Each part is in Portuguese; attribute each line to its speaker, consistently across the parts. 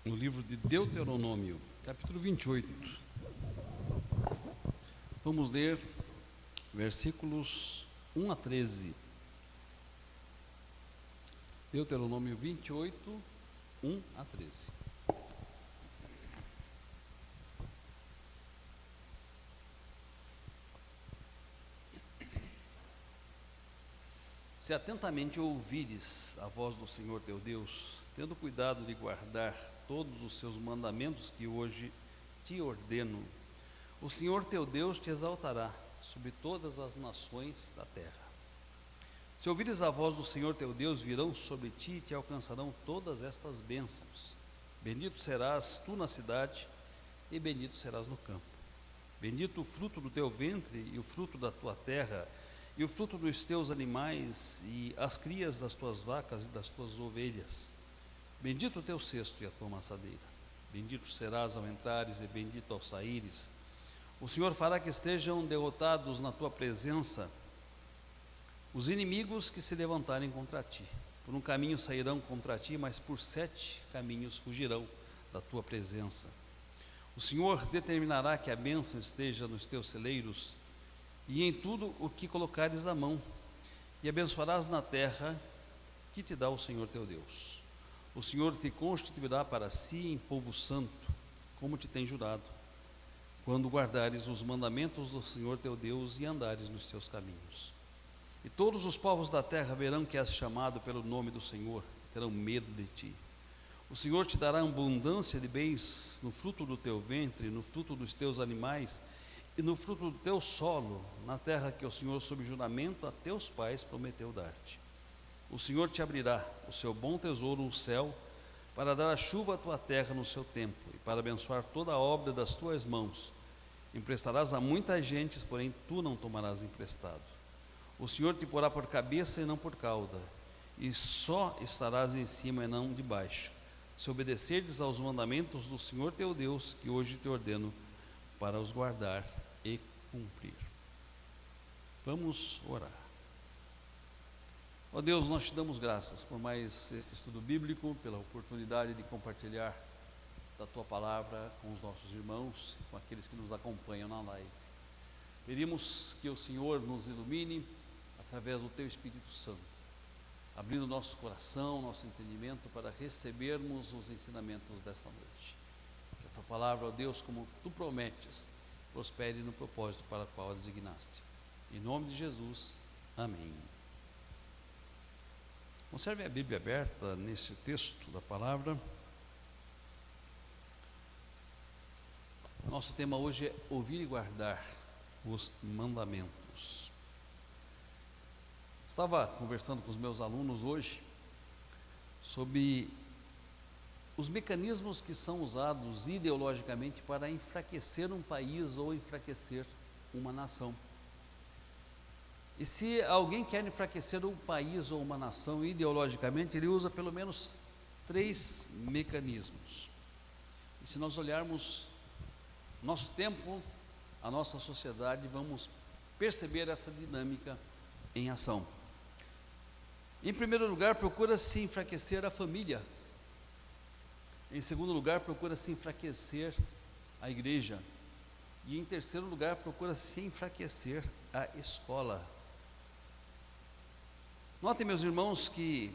Speaker 1: no livro de Deuteronômio, capítulo 28. Vamos ler versículos 1 a 13. Deuteronômio 28, 1 a 13. Se atentamente ouvires a voz do Senhor teu Deus, tendo cuidado de guardar todos os seus mandamentos que hoje te ordeno, o Senhor teu Deus te exaltará sobre todas as nações da terra. Se ouvires a voz do Senhor teu Deus, virão sobre ti e te alcançarão todas estas bênçãos. Bendito serás tu na cidade e bendito serás no campo. Bendito o fruto do teu ventre e o fruto da tua terra, e o fruto dos teus animais, e as crias das tuas vacas e das tuas ovelhas. Bendito o teu cesto e a tua amassadeira. Bendito serás ao entrares e bendito ao saíres. O Senhor fará que estejam derrotados na tua presença os inimigos que se levantarem contra ti. Por um caminho sairão contra ti, mas por 7 caminhos fugirão da tua presença. O Senhor determinará que a bênção esteja nos teus celeiros e em tudo o que colocares a mão, e abençoarás na terra que te dá o Senhor teu Deus. O Senhor te constituirá para si em povo santo, como te tem jurado, quando guardares os mandamentos do Senhor teu Deus e andares nos seus caminhos. E todos os povos da terra verão que és chamado pelo nome do Senhor, terão medo de ti. O Senhor te dará abundância de bens no fruto do teu ventre, no fruto dos teus animais, e no fruto do teu solo, na terra que o Senhor, sob juramento a teus pais, prometeu dar-te. O Senhor te abrirá o seu bom tesouro no céu, para dar a chuva à tua terra no seu tempo, e para abençoar toda a obra das tuas mãos. Emprestarás a muitas gentes, porém tu não tomarás emprestado. O Senhor te porá por cabeça e não por cauda, e só estarás em cima e não debaixo, se obedecerdes aos mandamentos do Senhor teu Deus, que hoje te ordeno, para os guardar e cumprir. Vamos orar. Ó Deus, nós te damos graças por mais esse estudo bíblico, pela oportunidade de compartilhar da tua palavra com os nossos irmãos, com aqueles que nos acompanham na live. Pedimos que o Senhor nos ilumine através do teu Espírito Santo, abrindo nosso coração, nosso entendimento para recebermos os ensinamentos desta noite. Que a tua palavra, ó Deus, como tu prometes, prospere no propósito para o qual a designaste. Em nome de Jesus, amém. Conserve a Bíblia aberta nesse texto da palavra. Nosso tema hoje é ouvir e guardar os mandamentos. Estava conversando com os meus alunos hoje sobre os mecanismos que são usados ideologicamente para enfraquecer um país ou enfraquecer uma nação. E se alguém quer enfraquecer um país ou uma nação ideologicamente, ele usa pelo menos 3 mecanismos. E se nós olharmos nosso tempo, a nossa sociedade, vamos perceber essa dinâmica em ação. Em primeiro lugar, procura-se enfraquecer a família. Em segundo lugar, procura-se enfraquecer a igreja. E em terceiro lugar, procura-se enfraquecer a escola. Notem, meus irmãos, que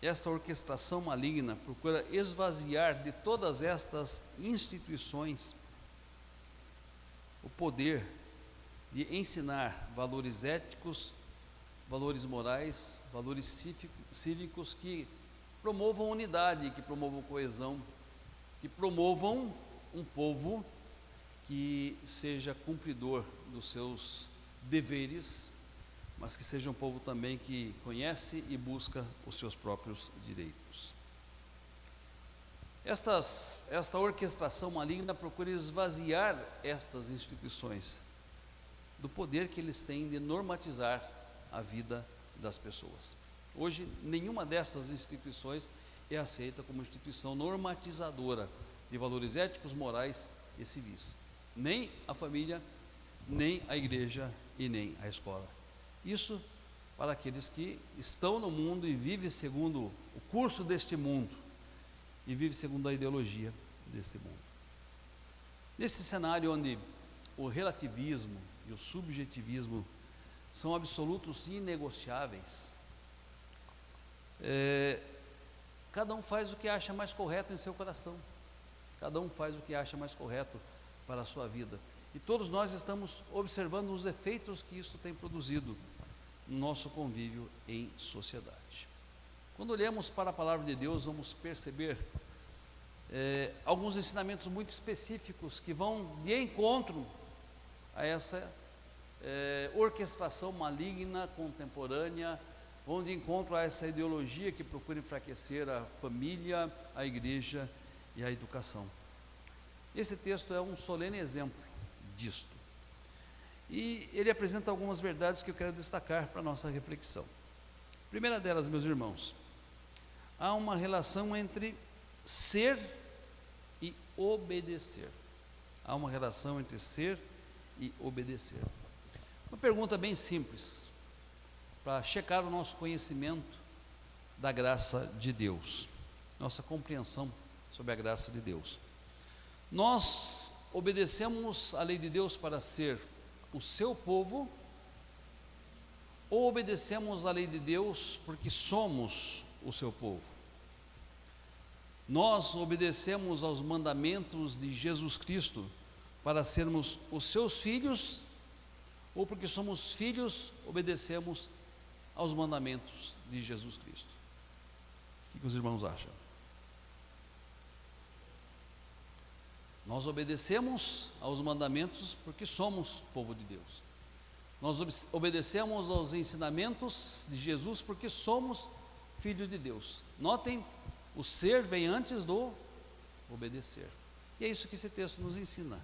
Speaker 1: esta orquestração maligna procura esvaziar de todas estas instituições o poder de ensinar valores éticos, valores morais, valores cívicos que promovam unidade, que promovam coesão, que promovam um povo que seja cumpridor dos seus deveres, mas que seja um povo também que conhece e busca os seus próprios direitos. Esta orquestração maligna procura esvaziar estas instituições do poder que eles têm de normatizar a vida das pessoas. Hoje, nenhuma destas instituições é aceita como instituição normatizadora de valores éticos, morais e civis. Nem a família, nem a igreja e nem a escola. Isso para aqueles que estão no mundo e vivem segundo o curso deste mundo e vive segundo a ideologia desse mundo. Nesse cenário onde o relativismo e o subjetivismo são absolutos e inegociáveis, cada um faz o que acha mais correto em seu coração, cada um faz o que acha mais correto para a sua vida, e todos nós estamos observando os efeitos que isso tem produzido no nosso convívio em sociedade. Quando olhamos para a palavra de Deus, vamos perceber alguns ensinamentos muito específicos que vão de encontro a essa orquestração maligna, contemporânea, vão de encontro a essa ideologia que procura enfraquecer a família, a igreja e a educação. Esse texto é um solene exemplo disto. E ele apresenta algumas verdades que eu quero destacar para a nossa reflexão. Primeira delas, meus irmãos, há uma relação entre ser e obedecer. Há uma relação entre ser e obedecer. Uma pergunta bem simples, para checar o nosso conhecimento da graça de Deus, nossa compreensão sobre a graça de Deus. Nós obedecemos a lei de Deus para ser o seu povo, ou obedecemos a lei de Deus porque somos o seu povo? Nós obedecemos aos mandamentos de Jesus Cristo para sermos os seus filhos, ou porque somos filhos, obedecemos aos mandamentos de Jesus Cristo? O que os irmãos acham? Nós obedecemos aos mandamentos porque somos povo de Deus. Nós obedecemos aos ensinamentos de Jesus porque somos filhos de Deus. Notem, o ser vem antes do obedecer. E é isso que esse texto nos ensina,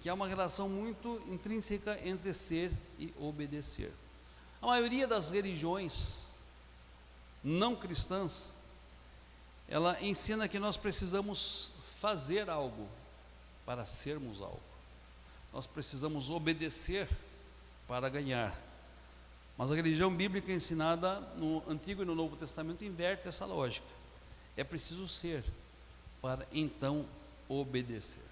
Speaker 1: que há uma relação muito intrínseca entre ser e obedecer. A maioria das religiões não cristãs, ela ensina que nós precisamos fazer algo para sermos algo. Nós precisamos obedecer para ganhar. Mas a religião bíblica ensinada no Antigo e no Novo Testamento inverte essa lógica. É preciso ser para então obedecer.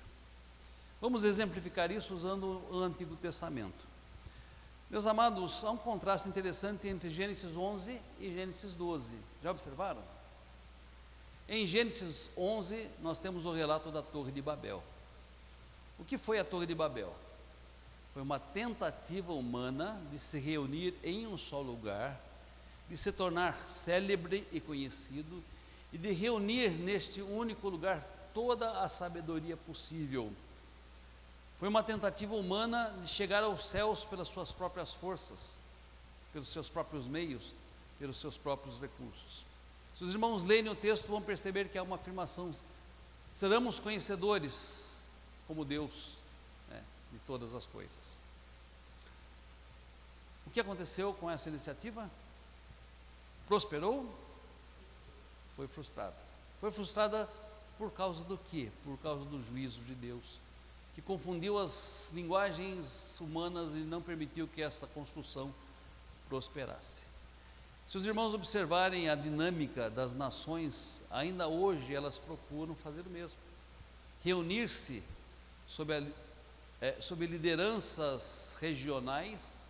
Speaker 1: Vamos exemplificar isso usando o Antigo Testamento. Meus amados, há um contraste interessante entre Gênesis 11 e Gênesis 12. Já observaram? Em Gênesis 11, nós temos o relato da Torre de Babel. O que foi a Torre de Babel? Foi uma tentativa humana de se reunir em um só lugar, de se tornar célebre e conhecido, e de reunir neste único lugar toda a sabedoria possível. Foi uma tentativa humana de chegar aos céus pelas suas próprias forças, pelos seus próprios meios, pelos seus próprios recursos. Se os irmãos lerem o texto, vão perceber que há uma afirmação: seremos conhecedores como Deus, de todas as coisas. O que aconteceu com essa iniciativa? Prosperou? Foi frustrada. Foi frustrada por causa do quê? Por causa do juízo de Deus, que confundiu as linguagens humanas e não permitiu que esta construção prosperasse. Se os irmãos observarem a dinâmica das nações, ainda hoje elas procuram fazer o mesmo, reunir-se sob lideranças regionais,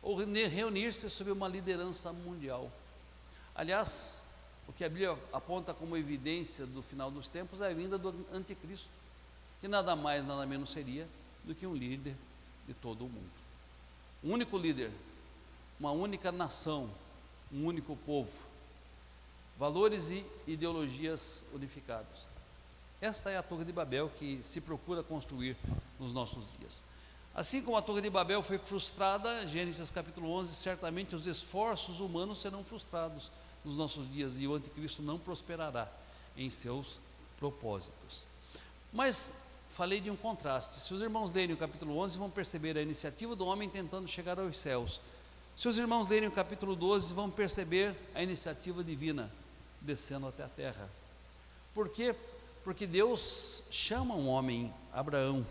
Speaker 1: ou reunir-se sob uma liderança mundial. Aliás, o que a Bíblia aponta como evidência do final dos tempos é a vinda do anticristo, que nada mais, nada menos seria do que um líder de todo o mundo. Um único líder, uma única nação, um único povo, valores e ideologias unificados. Esta é a Torre de Babel que se procura construir nos nossos dias. Assim como a Torre de Babel foi frustrada, Gênesis capítulo 11, certamente os esforços humanos serão frustrados nos nossos dias e o anticristo não prosperará em seus propósitos. Mas falei de um contraste. Se os irmãos lerem o capítulo 11, vão perceber a iniciativa do homem tentando chegar aos céus. Se os irmãos lerem o capítulo 12, vão perceber a iniciativa divina descendo até a terra. Por quê? Porque Deus chama um homem, Abraão,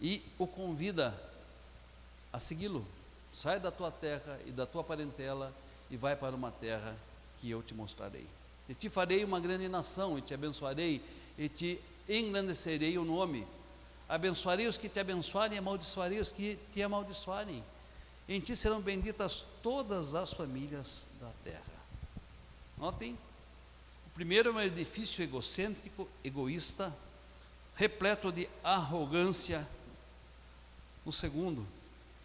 Speaker 1: e o convida a segui-lo. Sai da tua terra e da tua parentela e vai para uma terra que eu te mostrarei. e te farei uma grande nação, e te abençoarei, e te engrandecerei o nome. Abençoarei os que te abençoarem, e amaldiçoarei os que te amaldiçoarem. Em ti serão benditas todas as famílias da terra. Notem, o primeiro é um edifício egocêntrico, egoísta, repleto de arrogância. O segundo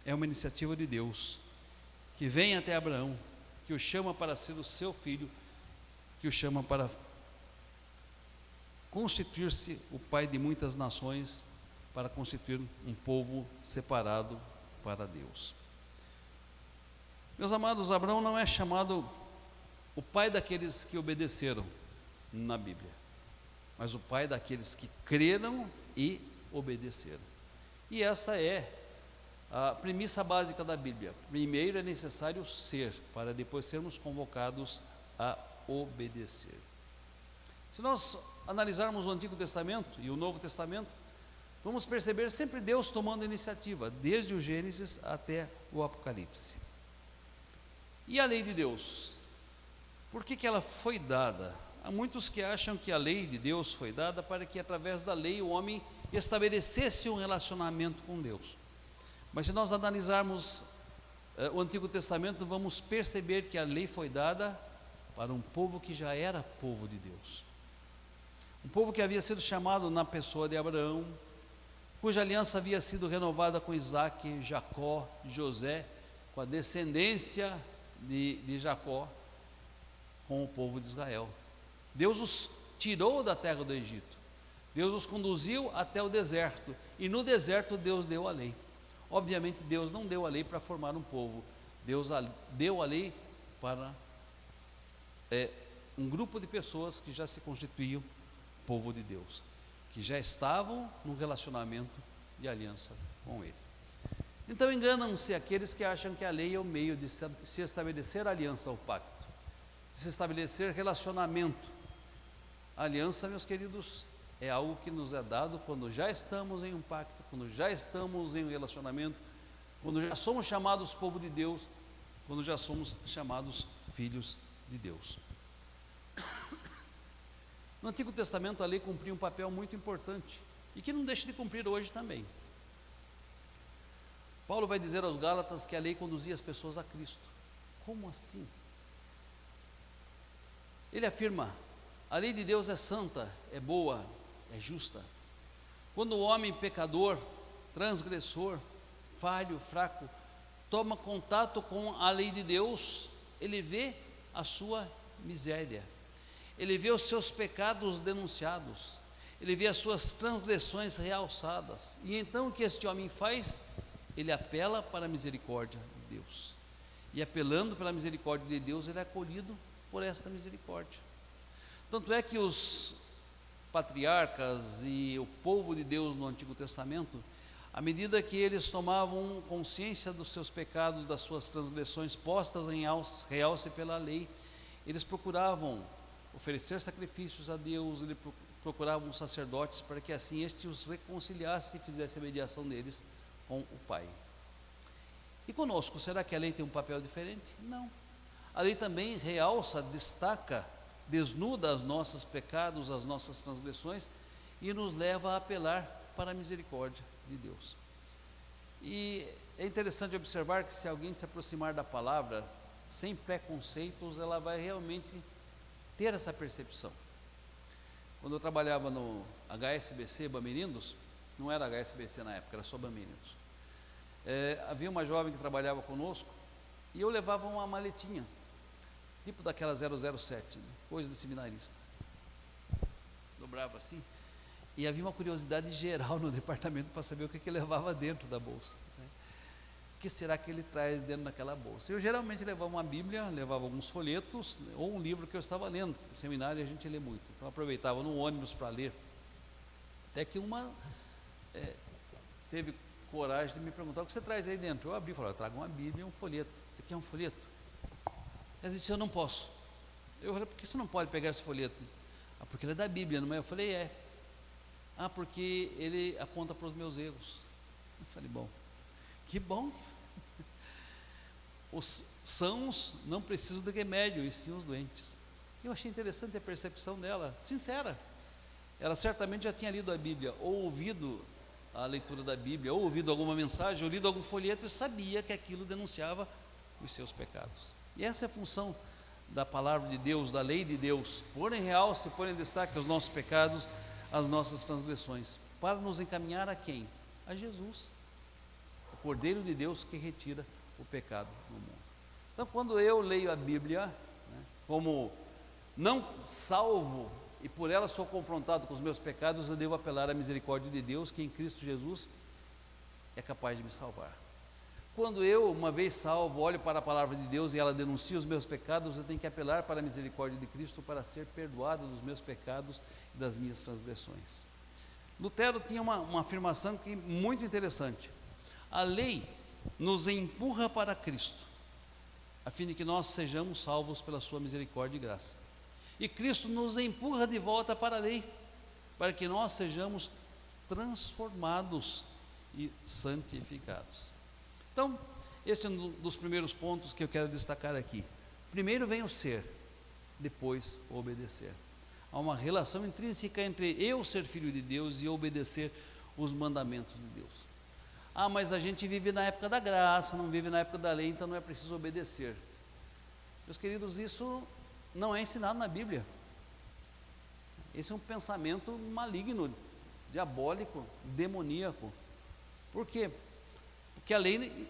Speaker 1: é uma iniciativa de Deus, que vem até Abraão, que o chama para ser o seu filho, que o chama para constituir-se o pai de muitas nações, para constituir um povo separado para Deus. Meus amados, Abraão não é chamado o pai daqueles que obedeceram na Bíblia, mas o pai daqueles que creram e obedeceram. E essa é a premissa básica da Bíblia. Primeiro é necessário ser, para depois sermos convocados a obedecer. Se nós analisarmos o Antigo Testamento e o Novo Testamento, vamos perceber sempre Deus tomando iniciativa, desde o Gênesis até o Apocalipse. E a lei de Deus? Por que ela foi dada? Há muitos que acham que a lei de Deus foi dada para que através da lei o homem estabelecesse um relacionamento com Deus. Mas se nós analisarmos o Antigo Testamento, vamos perceber que a lei foi dada para um povo que já era povo de Deus. Um povo que havia sido chamado na pessoa de Abraão, cuja aliança havia sido renovada com Isaac, Jacó, José, com a descendência de Jacó, com o povo de Israel. Deus os tirou da terra do Egito, Deus os conduziu até o deserto, e no deserto Deus deu a lei. Obviamente Deus não deu a lei para formar um povo, Deus deu a lei para um grupo de pessoas que já se constituíam povo de Deus, que já estavam num relacionamento de aliança com Ele. Então enganam-se aqueles que acham que a lei é o meio de se estabelecer aliança ou pacto, de se estabelecer relacionamento. A aliança, meus queridos, é algo que nos é dado quando já estamos em um pacto, quando já estamos em um relacionamento, quando já somos chamados povo de Deus, quando já somos chamados filhos de Deus. No Antigo Testamento a lei cumpria um papel muito importante, e que não deixa de cumprir hoje também. Paulo vai dizer aos Gálatas que a lei conduzia as pessoas a Cristo. Como assim? Ele afirma: a lei de Deus é santa, é boa, é justa. Quando o homem pecador, transgressor, falho, fraco, toma contato com a lei de Deus, ele vê a sua miséria, ele vê os seus pecados denunciados, ele vê as suas transgressões realçadas, e então o que este homem faz? Ele apela para a misericórdia de Deus, e apelando pela misericórdia de Deus, ele é acolhido por esta misericórdia. Tanto é que os patriarcas e o povo de Deus no Antigo Testamento, à medida que eles tomavam consciência dos seus pecados, das suas transgressões postas em realce pela lei, eles procuravam oferecer sacrifícios a Deus, eles procuravam sacerdotes para que assim este os reconciliasse e fizesse a mediação deles com o Pai. E conosco, será que a lei tem um papel diferente? Não. A lei também realça, destaca, desnuda os nossos pecados, as nossas transgressões, e nos leva a apelar para a misericórdia de Deus. E é interessante observar que se alguém se aproximar da palavra sem preconceitos, ela vai realmente ter essa percepção. Quando eu trabalhava no HSBC Bamirindos, não era HSBC na época, era só Bamirindos, havia uma jovem que trabalhava conosco, e eu levava uma maletinha, tipo daquela 007, né? Coisa de seminarista, dobrava assim, e havia uma curiosidade geral no departamento para saber o que levava dentro da bolsa, né? O que será que ele traz dentro daquela bolsa? Eu geralmente levava uma Bíblia, levava alguns folhetos, ou um livro que eu estava lendo. No seminário a gente lê muito, então eu aproveitava no ônibus para ler, até que uma teve coragem de me perguntar: o que você traz aí dentro? Eu abri e falei: eu trago uma Bíblia e um folheto. Você quer um folheto? Ela disse: eu não posso. Eu falei: por que você não pode pegar esse folheto? Ah, porque ele é da Bíblia, não é? Eu falei: é. Ah, porque ele aponta para os meus erros. Eu falei: bom, que bom. Os sãos não precisam de remédio, e sim os doentes. Eu achei interessante a percepção dela, sincera. Ela certamente já tinha lido a Bíblia, ou ouvido a leitura da Bíblia, ou ouvido alguma mensagem, ou lido algum folheto, e sabia que aquilo denunciava os seus pecados. E essa é a função da palavra de Deus, da lei de Deus, pôr em realce, pôr em destaque os nossos pecados, as nossas transgressões, para nos encaminhar a quem? A Jesus, o Cordeiro de Deus que retira o pecado no mundo. Então, quando eu leio a Bíblia, né, como não salvo, e por ela sou confrontado com os meus pecados, eu devo apelar à misericórdia de Deus, que em Cristo Jesus é capaz de me salvar. Quando eu, uma vez salvo, olho para a palavra de Deus e ela denuncia os meus pecados, eu tenho que apelar para a misericórdia de Cristo para ser perdoado dos meus pecados e das minhas transgressões. Lutero tinha uma afirmação que muito interessante. A lei nos empurra para Cristo, a fim de que nós sejamos salvos pela sua misericórdia e graça. E Cristo nos empurra de volta para a lei, para que nós sejamos transformados e santificados. Então, esse é um dos primeiros pontos que eu quero destacar aqui. Primeiro vem o ser, depois o obedecer. Há uma relação intrínseca entre eu ser filho de Deus e obedecer os mandamentos de Deus. Ah, mas a gente vive na época da graça, não vive na época da lei, então não é preciso obedecer. Meus queridos, isso não é ensinado na Bíblia. Esse é um pensamento maligno, diabólico, demoníaco. Por quê? Porque a lei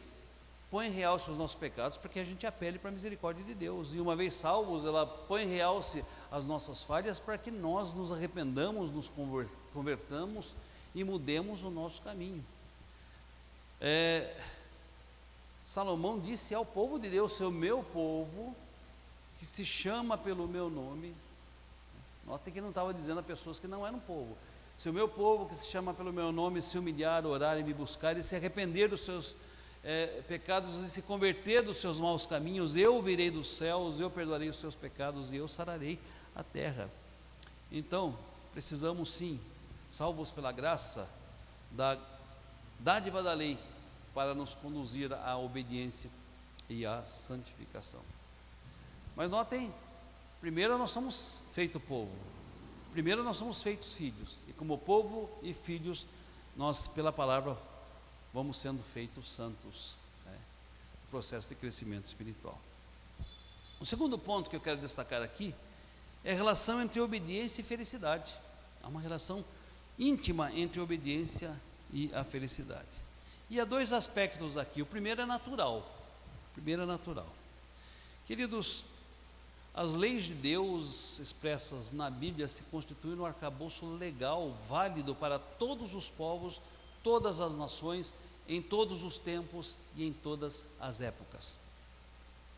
Speaker 1: põe em realce os nossos pecados para que a gente apele para a misericórdia de Deus. E uma vez salvos, ela põe em realce as nossas falhas para que nós nos arrependamos, nos convertamos e mudemos o nosso caminho. Salomão disse ao povo de Deus: seu meu povo, que se chama pelo meu nome. Notem que não estava dizendo a pessoas que não eram povo. Se o meu povo que se chama pelo meu nome se humilhar, orar e me buscar e se arrepender dos seus pecados e se converter dos seus maus caminhos, eu virei dos céus, eu perdoarei os seus pecados e eu sararei a terra. Então, precisamos sim, salvos pela graça da dádiva da lei, para nos conduzir à obediência e à santificação. Mas notem, primeiro nós somos feito povo. Primeiro nós somos feitos filhos, e como povo e filhos, nós pela palavra vamos sendo feitos santos, no processo de crescimento espiritual. O segundo ponto que eu quero destacar aqui é a relação entre obediência e felicidade. Há uma relação íntima entre a obediência e a felicidade. E há dois aspectos aqui. O primeiro é natural. Queridos, as leis de Deus expressas na Bíblia se constituem um arcabouço legal, válido para todos os povos, todas as nações, em todos os tempos e em todas as épocas.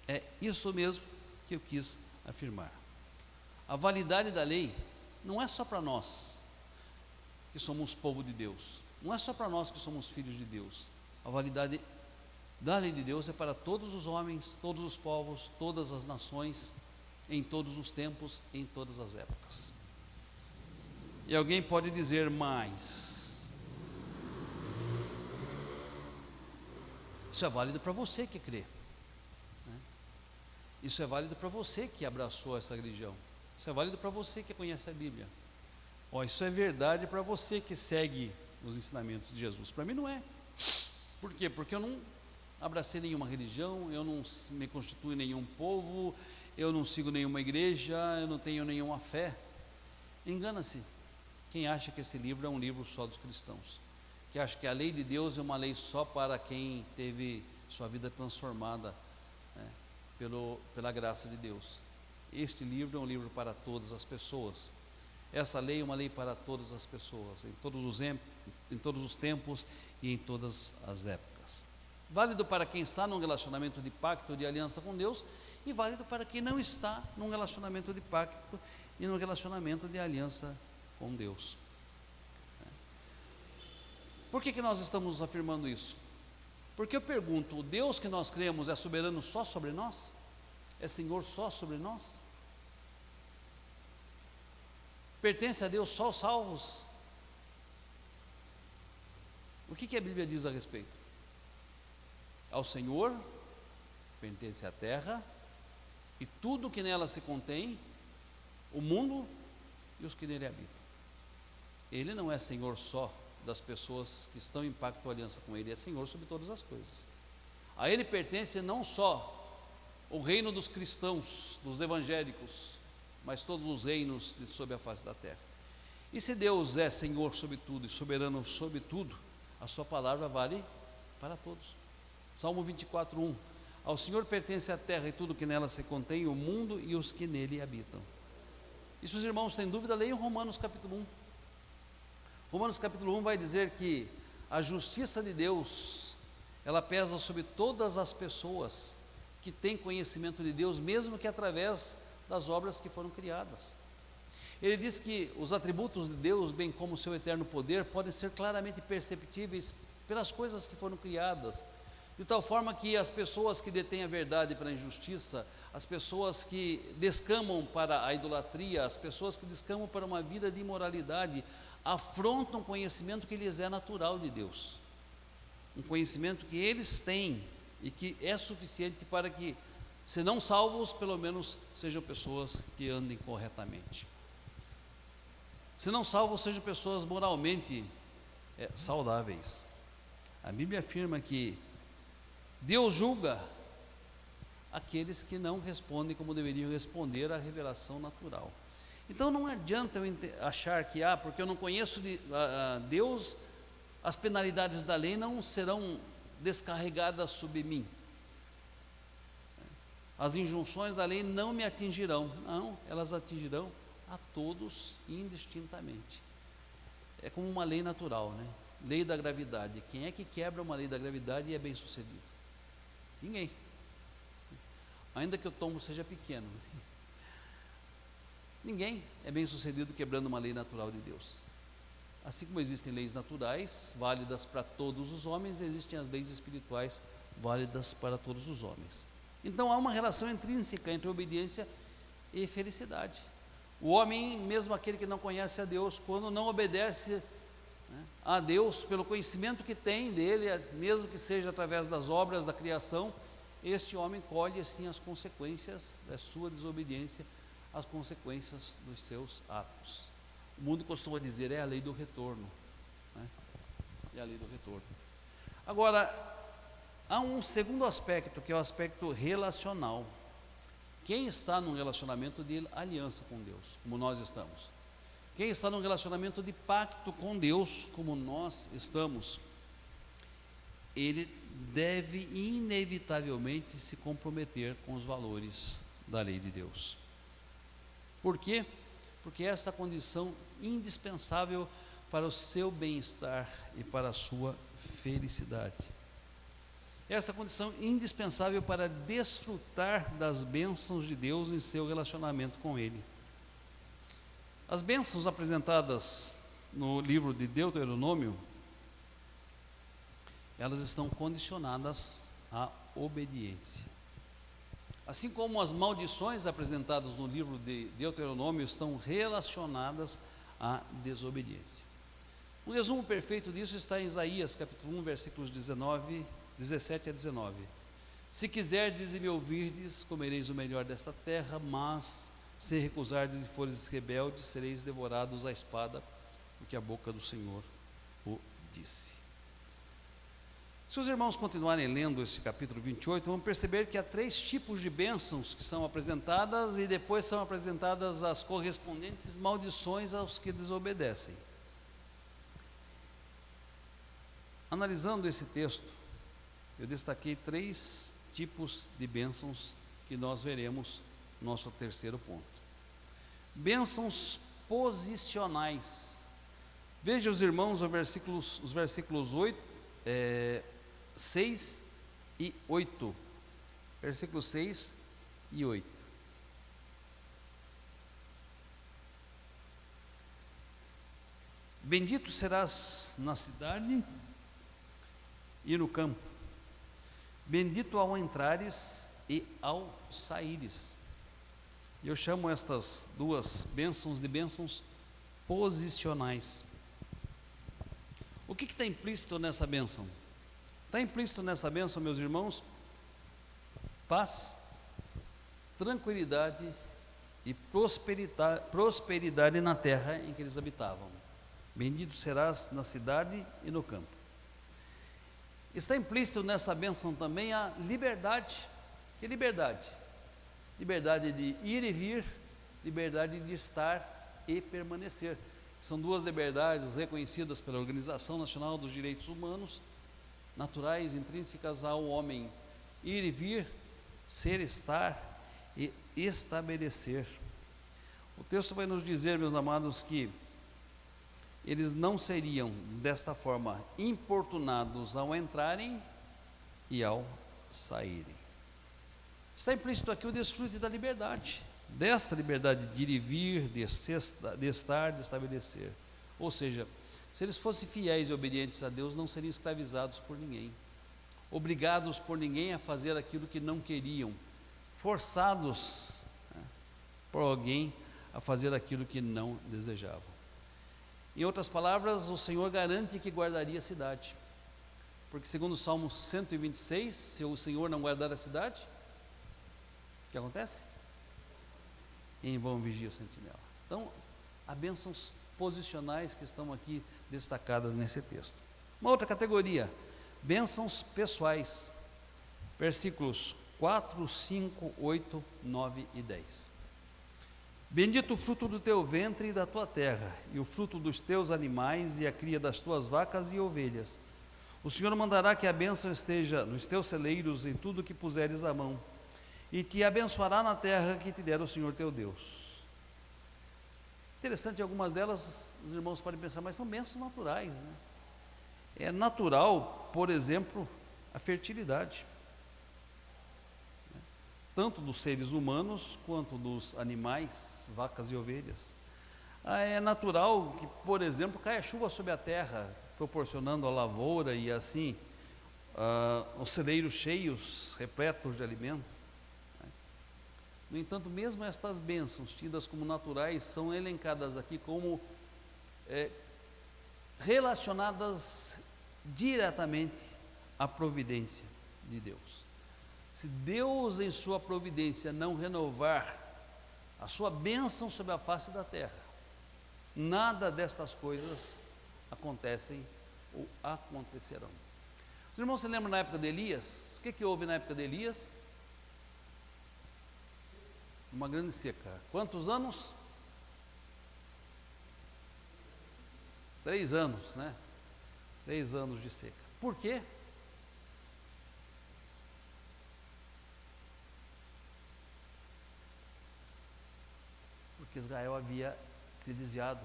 Speaker 1: É isso mesmo que eu quis afirmar. A validade da lei não é só para nós, que somos povo de Deus, não é só para nós que somos filhos de Deus. A validade da lei de Deus é para todos os homens, todos os povos, todas as nações, em todos os tempos, em todas as épocas. E alguém pode dizer, mas isso é válido para você que crê, né? Isso é válido para você que abraçou essa religião, isso é válido para você que conhece a Bíblia. Isso é verdade para você que segue os ensinamentos de Jesus. Para mim não é. Por quê? Porque eu não abracei nenhuma religião, eu não me constituo em nenhum povo, eu não sigo nenhuma igreja, eu não tenho nenhuma fé. Engana-se quem acha que esse livro é um livro só dos cristãos, que acha que a lei de Deus é uma lei só para quem teve sua vida transformada, né, pela graça de Deus. Este livro é um livro para todas as pessoas. Essa lei é uma lei para todas as pessoas, em todos os tempos e em todas as épocas. Válido para quem está num relacionamento de pacto, de aliança com Deus, e válido para quem não está num relacionamento de pacto e num relacionamento de aliança com Deus. Por que nós estamos afirmando isso? Porque eu pergunto, o Deus que nós cremos é soberano só sobre nós? É Senhor só sobre nós? Pertence a Deus só os salvos? O que a Bíblia diz a respeito? Ao Senhor pertence a terra e tudo que nela se contém, o mundo e os que nele habitam. Ele não é Senhor só das pessoas que estão em pacto ou aliança com Ele, é Senhor sobre todas as coisas. A Ele pertence não só o reino dos cristãos, dos evangélicos, mas todos os reinos sobre a face da terra. E se Deus é Senhor sobre tudo e soberano sobre tudo, a sua palavra vale para todos. Salmo 24:1. Ao Senhor pertence a terra e tudo que nela se contém, o mundo e os que nele habitam. E se os irmãos têm dúvida, leiam Romanos capítulo 1. Romanos capítulo 1 vai dizer que a justiça de Deus, ela pesa sobre todas as pessoas que têm conhecimento de Deus, mesmo que através das obras que foram criadas. Ele diz que os atributos de Deus, bem como o seu eterno poder, podem ser claramente perceptíveis pelas coisas que foram criadas, de tal forma que as pessoas que detêm a verdade para a injustiça, as pessoas que descamam para a idolatria, as pessoas que descamam para uma vida de imoralidade, afrontam o conhecimento que lhes é natural de Deus, um conhecimento que eles têm e que é suficiente para que, se não salvos, pelo menos sejam pessoas que andem corretamente. Se não salvos, sejam pessoas moralmente saudáveis. A Bíblia afirma que Deus julga aqueles que não respondem como deveriam responder à revelação natural. Então não adianta eu achar que, porque eu não conheço Deus, as penalidades da lei não serão descarregadas sobre mim. As injunções da lei não me atingirão. Não, elas atingirão a todos indistintamente. É como uma lei natural, né? Lei da gravidade. Quem é que quebra uma lei da gravidade e é bem sucedido? Ninguém. Ainda que o tombo seja pequeno. Ninguém é bem sucedido quebrando uma lei natural de Deus. Assim como existem leis naturais válidas para todos os homens, existem as leis espirituais válidas para todos os homens. Então há uma relação intrínseca entre obediência e felicidade. O homem, mesmo aquele que não conhece a Deus, quando não obedece a Deus pelo conhecimento que tem dele, mesmo que seja através das obras da criação, este homem colhe assim as consequências da sua desobediência, as consequências dos seus atos. O mundo costuma dizer, é a lei do retorno, né? É a lei do retorno. Agora, há um segundo aspecto, que é o aspecto relacional. Quem está num relacionamento de aliança com Deus, como nós estamos? Quem está num relacionamento de pacto com Deus, como nós estamos, ele deve inevitavelmente se comprometer com os valores da lei de Deus. Por quê? Porque essa é a condição indispensável para o seu bem-estar e para a sua felicidade. Essa condição indispensável para desfrutar das bênçãos de Deus em seu relacionamento com Ele. As bênçãos apresentadas no livro de Deuteronômio, elas estão condicionadas à obediência. Assim como as maldições apresentadas no livro de Deuteronômio estão relacionadas à desobediência. Um resumo perfeito disso está em Isaías, capítulo 1, versículos 17 a 19. Se quiserdes e me ouvirdes, comereis o melhor desta terra, mas se recusardes e fores rebeldes, sereis devorados à espada, porque a boca do Senhor o disse. Se os irmãos continuarem lendo esse capítulo 28, vão perceber que há 3 tipos de bênçãos que são apresentadas e depois são apresentadas as correspondentes maldições aos que desobedecem. Analisando esse texto, eu destaquei 3 tipos de bênçãos que nós veremos no nosso terceiro ponto. Bênçãos posicionais. Veja os irmãos os versículos 6 e 8. Versículos 6 e 8. Bendito serás na cidade e no campo. Bendito ao entrares e ao saíres. Eu chamo estas 2 bênçãos de bênçãos posicionais. O que está implícito nessa bênção? Está implícito nessa bênção, meus irmãos, paz, tranquilidade e prosperidade na terra em que eles habitavam. Bendito serás na cidade e no campo. Está implícito nessa bênção também a liberdade. Que liberdade? Liberdade de ir e vir, liberdade de estar e permanecer. São duas liberdades reconhecidas pela Organização Nacional dos Direitos Humanos, naturais, intrínsecas ao homem: ir e vir, ser, estar e estabelecer. O texto vai nos dizer, meus amados, que eles não seriam desta forma importunados ao entrarem e ao saírem. Está implícito aqui o desfrute da liberdade, desta liberdade de ir e vir, de estar, de estabelecer. Ou seja, se eles fossem fiéis e obedientes a Deus, não seriam escravizados por ninguém, obrigados por ninguém a fazer aquilo que não queriam, forçados, né, por alguém a fazer aquilo que não desejavam. Em outras palavras, o Senhor garante que guardaria a cidade, porque segundo o Salmo 126, se o Senhor não guardar a cidade, o que acontece? Em vão vigia o sentinela. Então, há bênçãos posicionais que estão aqui destacadas nesse texto. Uma outra categoria, bênçãos pessoais, versículos 4, 5, 8, 9 e 10. Bendito o fruto do teu ventre e da tua terra, e o fruto dos teus animais, e a cria das tuas vacas e ovelhas. O Senhor mandará que a bênção esteja nos teus celeiros, em tudo que puseres a mão, e te abençoará na terra que te der o Senhor teu Deus. Interessante, algumas delas, os irmãos podem pensar, mas são bênçãos naturais, né? É natural, por exemplo, a fertilidade, tanto dos seres humanos quanto dos animais, vacas e ovelhas. É natural que, por exemplo, caia chuva sobre a terra, proporcionando a lavoura e assim os celeiros cheios, repletos de alimento. No entanto, mesmo estas bênçãos tidas como naturais são elencadas aqui como relacionadas diretamente à providência de Deus. Se Deus em sua providência não renovar a sua bênção sobre a face da terra, nada destas coisas acontecem ou acontecerão. Os irmãos se lembram na época de Elias? O que houve na época de Elias? Uma grande seca. Quantos anos? 3 anos, né? 3 anos de seca. Por quê? Porque Israel havia se desviado,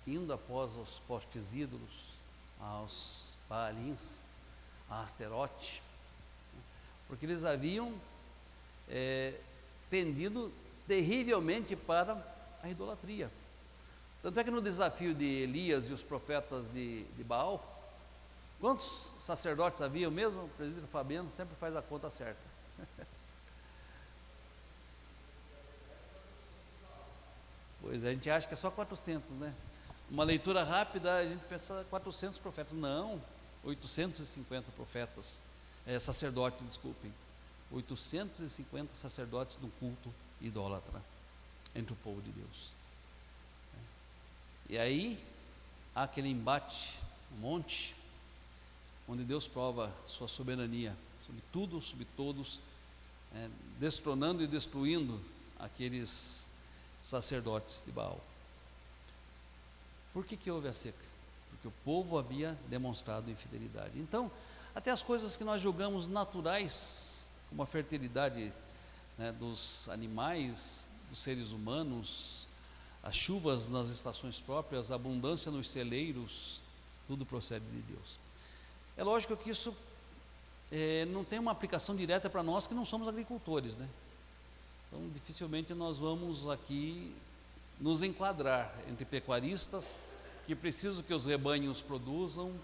Speaker 1: indo após os postes ídolos, aos Baalins, a Asterote, porque eles haviam pendido terrivelmente para a idolatria. Tanto é que no desafio de Elias e os profetas de Baal, quantos sacerdotes haviam mesmo? O presbítero Fabiano sempre faz a conta certa. Pois é, a gente acha que é só 400, né? Uma leitura rápida, a gente pensa 400 profetas. Não, 850 profetas, sacerdotes, desculpem. 850 sacerdotes no culto idólatra entre o povo de Deus. E aí, há aquele embate no monte, onde Deus prova sua soberania sobre tudo, sobre todos, destronando e destruindo aqueles sacerdotes de Baal. Por que houve a seca? Porque o povo havia demonstrado infidelidade. Então, até as coisas que nós julgamos naturais, como a fertilidade, né, dos animais, dos seres humanos, as chuvas nas estações próprias, a abundância nos celeiros, tudo procede de Deus. É lógico que isso não tem uma aplicação direta para nós que não somos agricultores, né? Então, dificilmente nós vamos aqui nos enquadrar entre pecuaristas que precisam que os rebanhos produzam,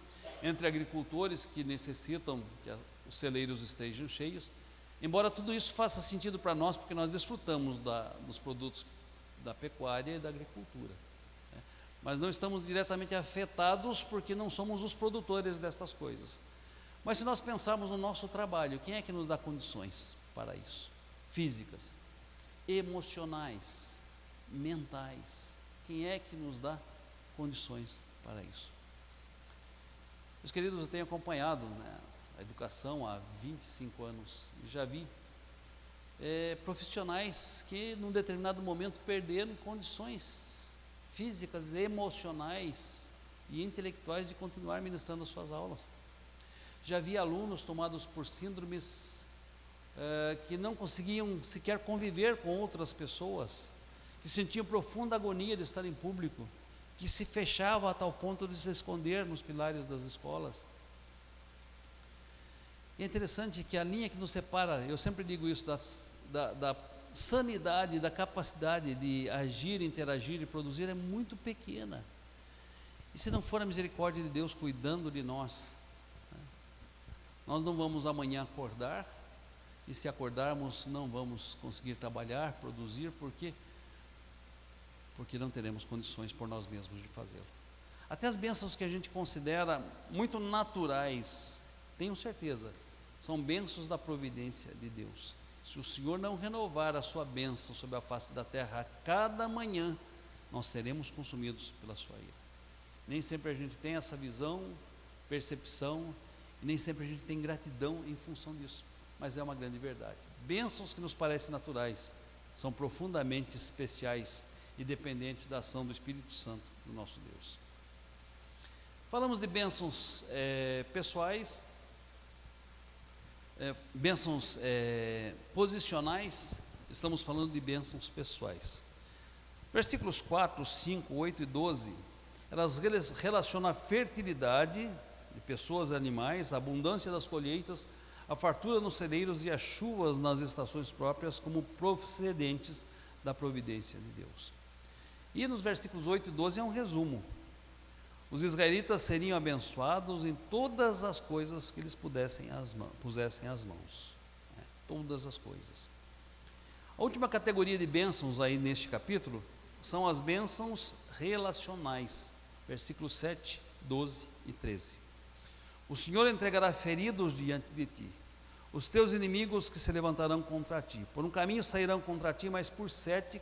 Speaker 1: entre agricultores que necessitam que os celeiros estejam cheios, embora tudo isso faça sentido para nós, porque nós desfrutamos dos produtos da pecuária e da agricultura, né? Mas não estamos diretamente afetados porque não somos os produtores destas coisas. Mas se nós pensarmos no nosso trabalho, quem é que nos dá condições para isso? Físicas, emocionais, mentais. Quem é que nos dá condições para isso? Meus queridos, eu tenho acompanhado, né, a educação há 25 anos e já vi profissionais que num determinado momento perderam condições físicas, emocionais e intelectuais de continuar ministrando as suas aulas. Já vi alunos tomados por síndromes que não conseguiam sequer conviver com outras pessoas, que sentiam profunda agonia de estar em público, que se fechavam a tal ponto de se esconder nos pilares das escolas. E é interessante que a linha que nos separa, eu sempre digo isso, da sanidade, da capacidade de agir, interagir e produzir é muito pequena. E se não for a misericórdia de Deus cuidando de nós, né, nós não vamos amanhã acordar, e se acordarmos não vamos conseguir trabalhar, produzir, porque não teremos condições por nós mesmos de fazê-lo. Até as bênçãos que a gente considera muito naturais, tenho certeza, são bênçãos da providência de Deus. Se o Senhor não renovar a sua bênção sobre a face da terra a cada manhã, nós seremos consumidos pela sua ira. Nem sempre a gente tem essa visão, percepção, e nem sempre a gente tem gratidão em função disso, mas é uma grande verdade. Bênçãos que nos parecem naturais são profundamente especiais e dependentes da ação do Espírito Santo do nosso Deus. Falamos de bênçãos pessoais, bênçãos posicionais, estamos falando de bênçãos pessoais. Versículos 4, 5, 8 e 12, elas relacionam a fertilidade de pessoas e animais, a abundância das colheitas, a fartura nos celeiros e as chuvas nas estações próprias como procedentes da providência de Deus. E nos versículos 8 e 12 é um resumo. Os israelitas seriam abençoados em todas as coisas que eles pusessem as mãos. Todas as coisas. A última categoria de bênçãos aí neste capítulo são as bênçãos relacionais. Versículos 7, 12 e 13. O Senhor entregará feridos diante de ti, os teus inimigos que se levantarão contra ti. Por um caminho sairão contra ti, mas por 7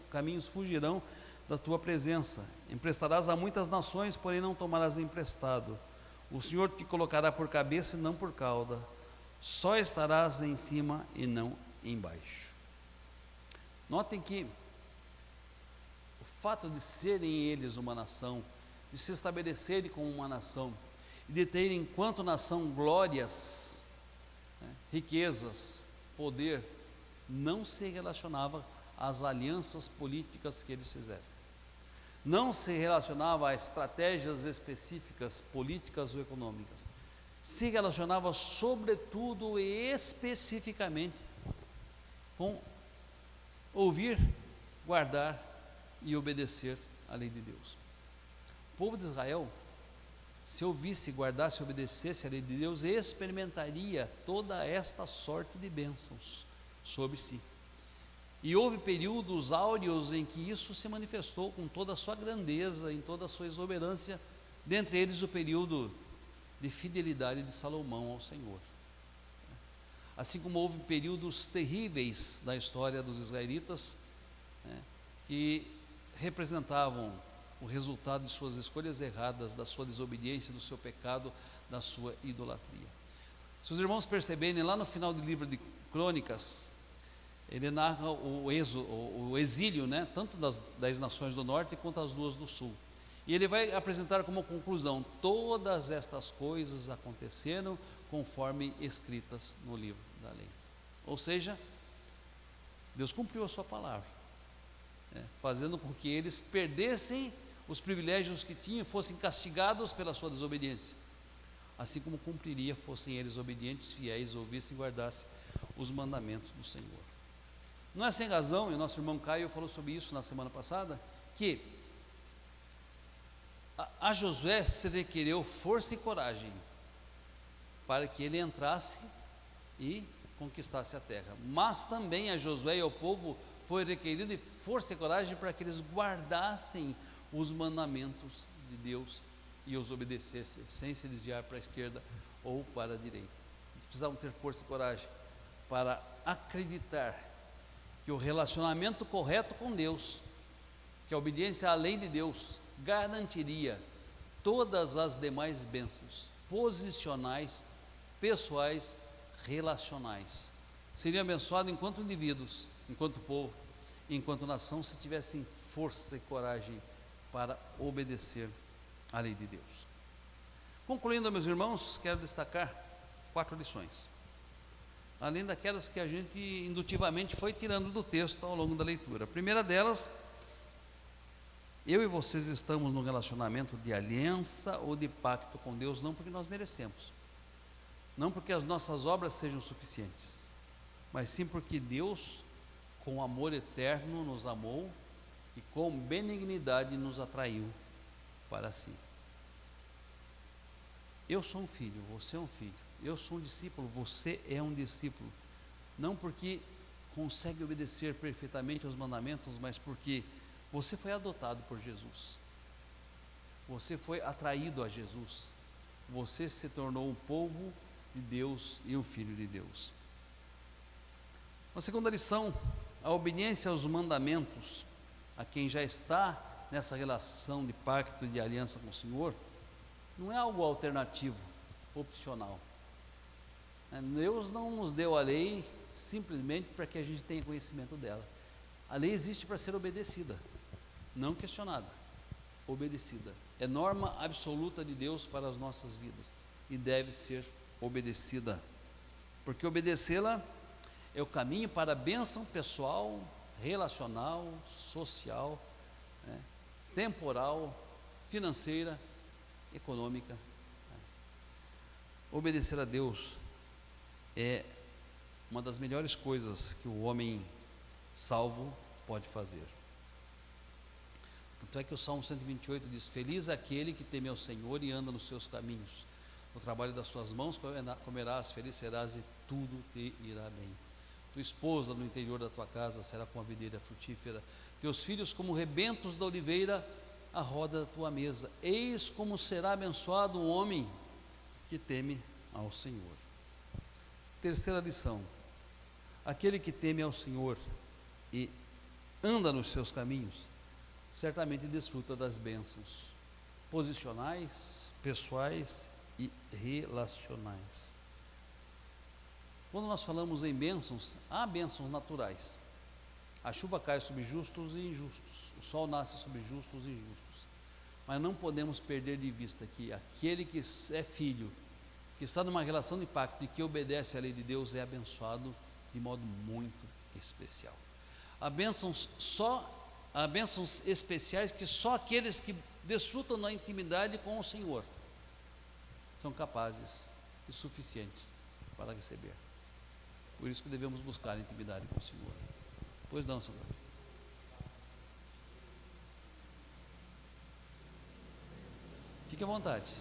Speaker 1: caminhos fugirão da tua presença. Emprestarás a muitas nações, porém não tomarás emprestado. O Senhor te colocará por cabeça e não por cauda. Só estarás em cima e não embaixo. Notem que o fato de serem eles uma nação, de se estabelecerem como uma nação, e de terem enquanto nação glórias, riquezas, poder, não se relacionava às alianças políticas que eles fizessem. Não se relacionava a estratégias específicas, políticas ou econômicas. Se relacionava sobretudo e especificamente com ouvir, guardar e obedecer à lei de Deus. O povo de Israel, se ouvisse, guardasse e obedecesse à lei de Deus, experimentaria toda esta sorte de bênçãos sobre si. E houve períodos áureos em que isso se manifestou com toda a sua grandeza, em toda a sua exuberância, dentre eles o período de fidelidade de Salomão ao Senhor. Assim como houve períodos terríveis da história dos israelitas, que representavam o resultado de suas escolhas erradas, da sua desobediência, do seu pecado, da sua idolatria. Se os irmãos perceberem, lá no final do livro de Crônicas, ele narra o exílio, tanto das 10 nações do norte quanto as 2 do sul. E ele vai apresentar como conclusão: todas estas coisas aconteceram conforme escritas no livro da lei. Ou seja, Deus cumpriu a sua palavra, fazendo com que eles perdessem os privilégios que tinham, fossem castigados pela sua desobediência, assim como cumpriria, fossem eles obedientes, fiéis, ouvissem e guardassem os mandamentos do Senhor. Não é sem razão, e o nosso irmão Caio falou sobre isso na semana passada, que a Josué se requereu força e coragem para que ele entrasse e conquistasse a terra, mas também a Josué e ao povo foi requerido força e coragem para que eles guardassem os mandamentos de Deus e os obedecessem, sem se desviar para a esquerda ou para a direita. Eles precisavam ter força e coragem para acreditar que o relacionamento correto com Deus que a obediência à lei de Deus garantiria todas as demais bênçãos posicionais, pessoais, relacionais. Seriam abençoados enquanto indivíduos, enquanto povo, enquanto nação, se tivessem força e coragem para obedecer à lei de Deus. Concluindo, meus irmãos, quero destacar 4 lições, além daquelas que a gente indutivamente foi tirando do texto ao longo da leitura. A primeira delas: eu e vocês estamos num relacionamento de aliança ou de pacto com Deus, não porque nós merecemos, não porque as nossas obras sejam suficientes, mas sim porque Deus, com amor eterno, nos amou e com benignidade nos atraiu para si. Eu sou um filho, você é um filho. Eu sou um discípulo, você é um discípulo. Não porque consegue obedecer perfeitamente aos mandamentos, mas porque você foi adotado por Jesus. Você foi atraído a Jesus. Você se tornou um povo de Deus e um filho de Deus. Uma segunda lição: a obediência aos mandamentos, a quem já está nessa relação de pacto e de aliança com o Senhor, não é algo alternativo, opcional. Deus não nos deu a lei simplesmente para que a gente tenha conhecimento dela. A lei existe para ser obedecida, não questionada, obedecida. É norma absoluta de Deus para as nossas vidas e deve ser obedecida, porque obedecê-la é o caminho para a bênção pessoal, relacional, social, temporal, financeira, econômica. Obedecer a Deus é uma das melhores coisas que o homem salvo pode fazer. Tanto é que o Salmo 128 diz: feliz aquele que teme ao Senhor e anda nos seus caminhos. No trabalho das suas mãos comerás, feliz serás e tudo te irá bem. Tua esposa no interior da tua casa será como a videira frutífera, teus filhos como rebentos da oliveira à roda da tua mesa. Eis como será abençoado o homem que teme ao Senhor. Terceira lição: aquele que teme ao Senhor e anda nos seus caminhos, certamente desfruta das bênçãos posicionais, pessoais e relacionais. Quando nós falamos em bênçãos, há bênçãos naturais. A chuva cai sobre justos e injustos, o sol nasce sobre justos e injustos. Mas não podemos perder de vista que aquele que é filho, que está numa relação de pacto e que obedece à lei de Deus, é abençoado de modo muito especial. Há bênçãos especiais que só aqueles que desfrutam da intimidade com o Senhor são capazes e suficientes para receber. Por isso que devemos buscar intimidade com o Senhor. Pois não, Senhor. Fique à vontade.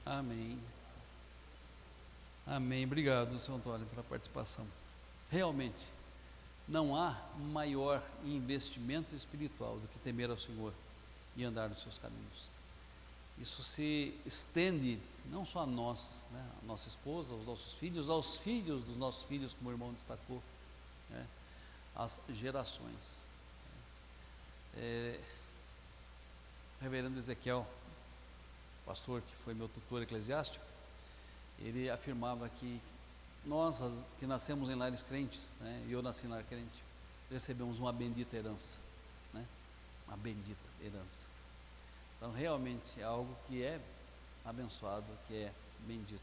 Speaker 1: Amém. Amém. Obrigado, senhor Antônio, pela participação. Realmente, não há maior investimento espiritual do que temer ao Senhor e andar nos seus caminhos. Isso se estende não só a nós, né, a nossa esposa, aos nossos filhos, aos filhos dos nossos filhos, como o irmão destacou, né, as gerações. O reverendo Ezequiel, pastor que foi meu tutor eclesiástico, ele afirmava que nós, que nascemos em lares crentes, né, e eu nasci em lar crente, recebemos uma bendita herança, né, uma bendita herança. Então realmente é algo que é abençoado, que é bendito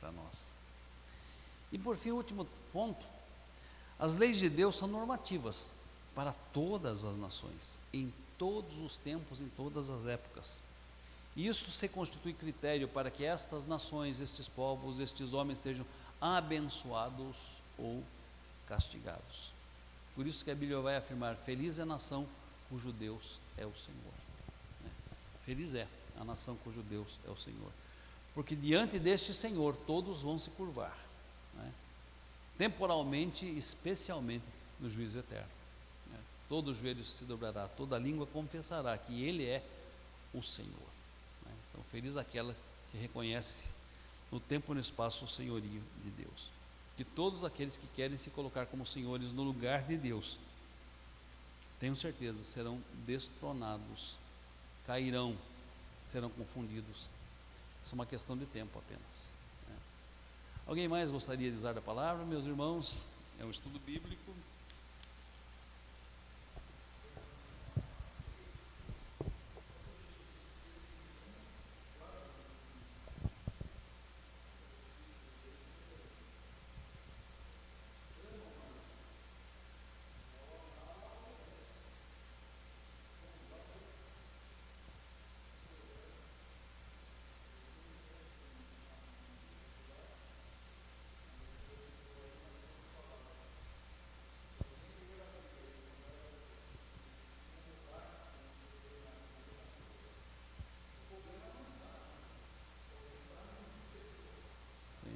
Speaker 1: para nós. E por fim, o último ponto: as leis de Deus são normativas para todas as nações, em todos os tempos, em todas as épocas. E isso se constitui critério para que estas nações, estes povos, estes homens sejam abençoados ou castigados. Por isso que a Bíblia vai afirmar: feliz é a nação cujo Deus é o Senhor. Feliz é a nação cujo Deus é o Senhor, porque diante deste Senhor todos vão se curvar, né? Temporalmente, especialmente no juízo eterno, né? Todo joelho se dobrará, toda língua confessará que Ele é o Senhor, né? Então feliz aquela que reconhece no tempo e no espaço o senhorio de Deus. Que todos aqueles que querem se colocar como senhores no lugar de Deus, tenho certeza, serão destronados, cairão, serão confundidos. Isso é uma questão de tempo apenas, né? Alguém mais gostaria de usar a palavra, meus irmãos? É um estudo bíblico. Sim.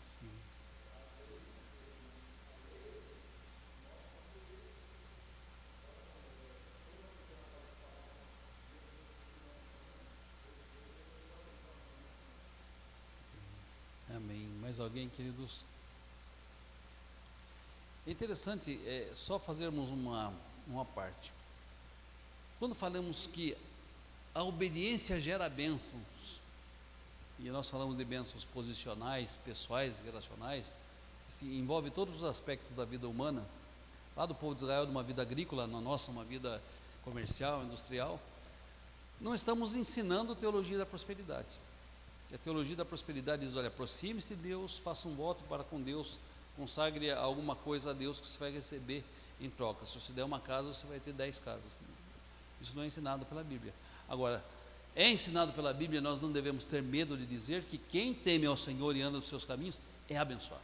Speaker 1: Sim. Amém. Mais alguém, queridos? É interessante, só fazermos uma parte. Quando falamos que a obediência gera bênçãos, e nós falamos de bênçãos posicionais, pessoais, relacionais, que se envolve todos os aspectos da vida humana, lá do povo de Israel, de uma vida agrícola, na nossa, uma vida comercial, industrial, não estamos ensinando teologia da prosperidade. A teologia da prosperidade diz: olha, aproxime-se de Deus, faça um voto para com Deus, consagre alguma coisa a Deus que você vai receber em troca. Se você der uma casa, você vai ter 10 casas. Isso não é ensinado pela Bíblia. Agora, é ensinado pela Bíblia, nós não devemos ter medo de dizer que quem teme ao Senhor e anda nos seus caminhos é abençoado.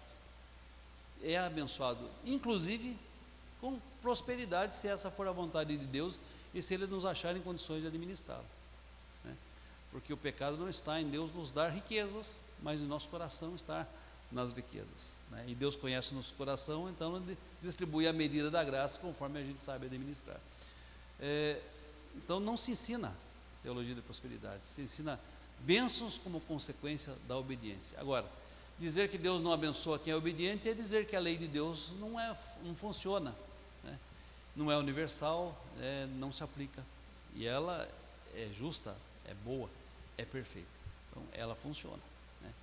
Speaker 1: é abençoado, inclusive com prosperidade, se essa for a vontade de Deus e se Ele nos achar em condições de administrá-lo, né? Porque o pecado não está em Deus nos dar riquezas, mas em nosso coração está nas riquezas, né? E Deus conhece o nosso coração, então Ele distribui a medida da graça conforme a gente sabe administrar. Então não se ensina teologia da prosperidade, se ensina bênçãos como consequência da obediência. Agora, dizer que Deus não abençoa quem é obediente é dizer que a lei de Deus não funciona, né? Não é universal, não se aplica, e ela é justa, é boa, é perfeita, então ela funciona, né?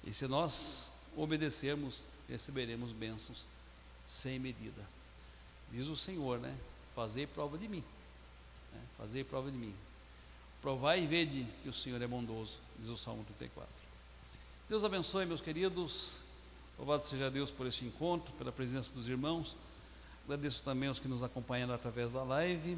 Speaker 1: E se nós obedecermos, receberemos bênçãos sem medida. Diz o Senhor, né? Fazei prova de mim, né? Fazei prova de mim, provai e vede que o Senhor é bondoso, diz o Salmo 34. Deus abençoe, meus queridos. Louvado seja Deus por este encontro, pela presença dos irmãos. Agradeço também aos que nos acompanharam através da live.